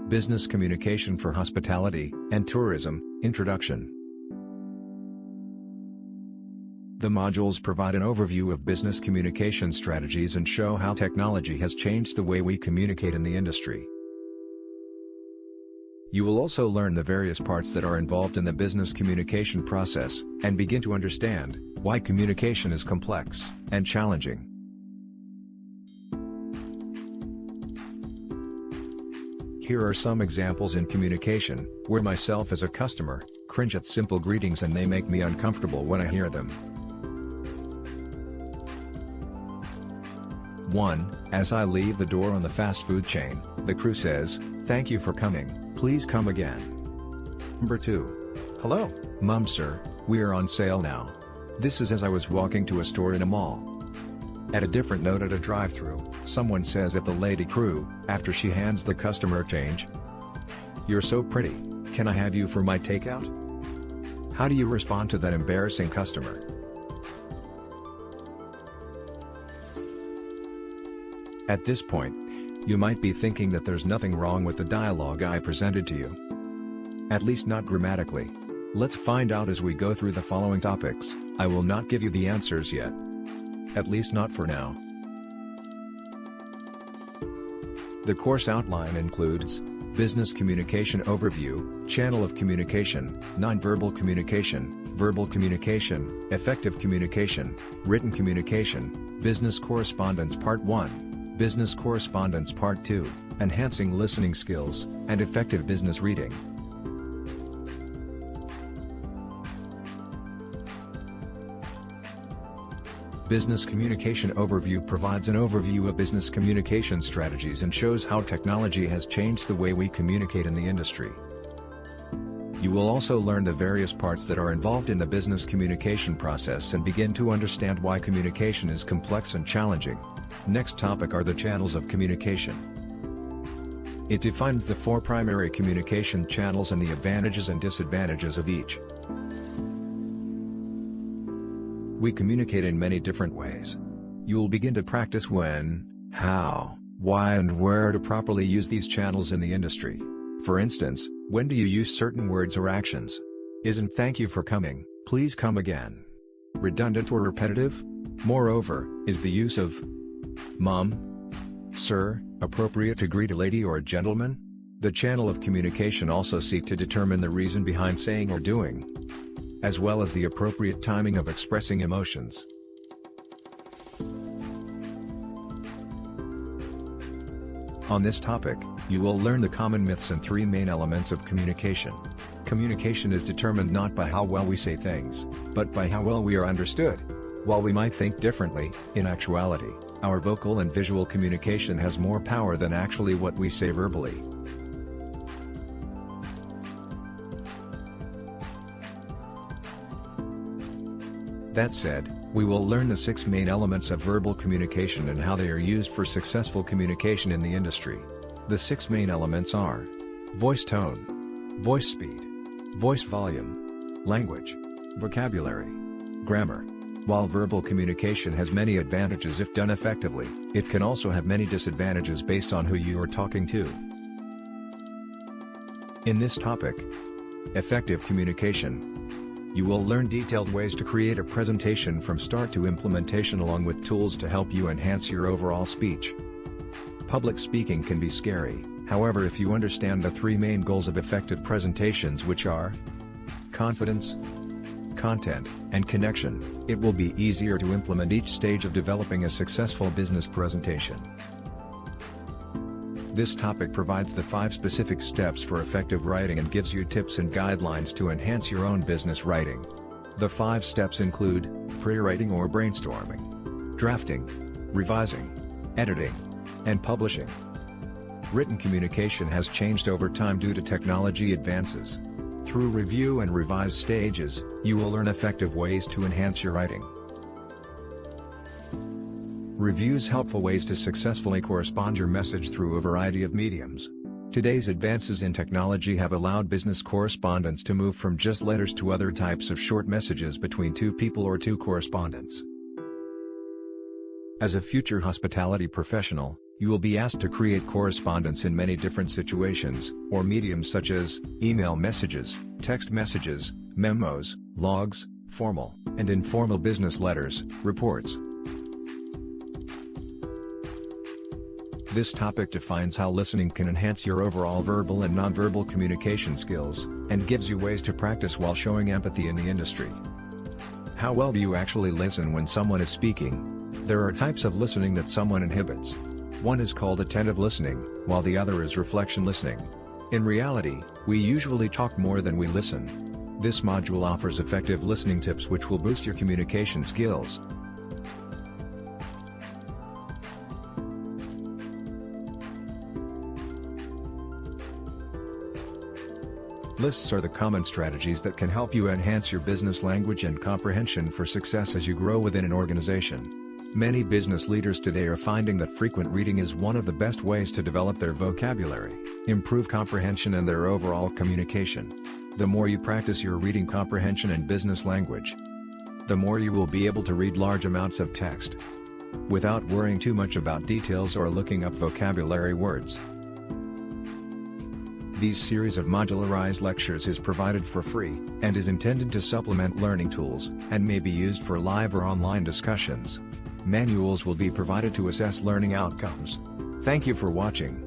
Business Communication for Hospitality and Tourism, Introduction. The modules provide an overview of business communication strategies and show how technology has changed the way we communicate in the industry. You will also learn the various parts that are involved in the business communication process, and begin to understand why communication is complex and challenging. Here are some examples in communication, where myself as a customer, cringe at simple greetings and they make me uncomfortable when I hear them. 1. As I leave the door on the fast food chain, the crew says, "Thank you for coming, please come again." Number 2. "Hello, Mum sir, we are on sale now." This is as I was walking to a store in a mall. At a different note at a drive-thru, someone says at the lady crew, after she hands the customer change, "You're so pretty, can I have you for my takeout?" How do you respond to that embarrassing customer? At this point, you might be thinking that there's nothing wrong with the dialogue I presented to you. At least not grammatically. Let's find out as we go through the following topics. I will not give you the answers yet. At least not for now. The course outline includes business communication overview, channel of communication, nonverbal communication, verbal communication, effective communication, written communication, business correspondence part 1, business correspondence part 2, enhancing listening skills, and effective business reading. Business Communication Overview provides an overview of business communication strategies and shows how technology has changed the way we communicate in the industry. You will also learn the various parts that are involved in the business communication process and begin to understand why communication is complex and challenging. Next topic are the channels of communication. It defines the 4 primary communication channels and the advantages and disadvantages of each. We communicate in many different ways. You'll begin to practice when, how, why and where to properly use these channels in the industry. For instance, when do you use certain words or actions? Isn't "thank you for coming, please come again" redundant or repetitive? Moreover, is the use of "Mom," "Sir" appropriate to greet a lady or a gentleman? The channel of communication also seek to determine the reason behind saying or doing, as well as the appropriate timing of expressing emotions. On this topic, you will learn the common myths and 3 main elements of communication. Communication is determined not by how well we say things, but by how well we are understood. While we might think differently, in actuality, our vocal and visual communication has more power than actually what we say verbally. That said, we will learn the 6 main elements of verbal communication and how they are used for successful communication in the industry. The 6 main elements are voice tone, voice speed, voice volume, language, vocabulary, grammar. While verbal communication has many advantages if done effectively, it can also have many disadvantages based on who you are talking to. In this topic, effective communication, you will learn detailed ways to create a presentation from start to implementation along with tools to help you enhance your overall speech. Public speaking can be scary, however if you understand the 3 main goals of effective presentations, which are confidence, content, and connection, it will be easier to implement each stage of developing a successful business presentation. This topic provides the 5 specific steps for effective writing and gives you tips and guidelines to enhance your own business writing. The 5 steps include pre-writing or brainstorming, drafting, revising, editing, and publishing. Written communication has changed over time due to technology advances. Through review and revise stages, you will learn effective ways to enhance your writing. Reviews helpful ways to successfully correspond your message through a variety of mediums. Today's advances in technology have allowed business correspondence to move from just letters to other types of short messages between 2 people or 2 correspondents. As a future hospitality professional, You will be asked to create correspondence in many different situations, or mediums such as email messages, text messages, memos, logs, formal and informal business letters, reports. This topic defines how listening can enhance your overall verbal and nonverbal communication skills, and gives you ways to practice while showing empathy in the industry. How well do you actually listen when someone is speaking? There are types of listening that someone inhibits. One is called attentive listening, while the other is reflection listening. In reality, we usually talk more than we listen. This module offers effective listening tips which will boost your communication skills. Lists are the common strategies that can help you enhance your business language and comprehension for success as you grow within an organization. Many business leaders today are finding that frequent reading is one of the best ways to develop their vocabulary, improve comprehension and their overall communication. The more you practice your reading comprehension and business language, the more you will be able to read large amounts of text without worrying too much about details or looking up vocabulary words. These series of modularized lectures is provided for free, and is intended to supplement learning tools, and may be used for live or online discussions. Manuals will be provided to assess learning outcomes. Thank you for watching.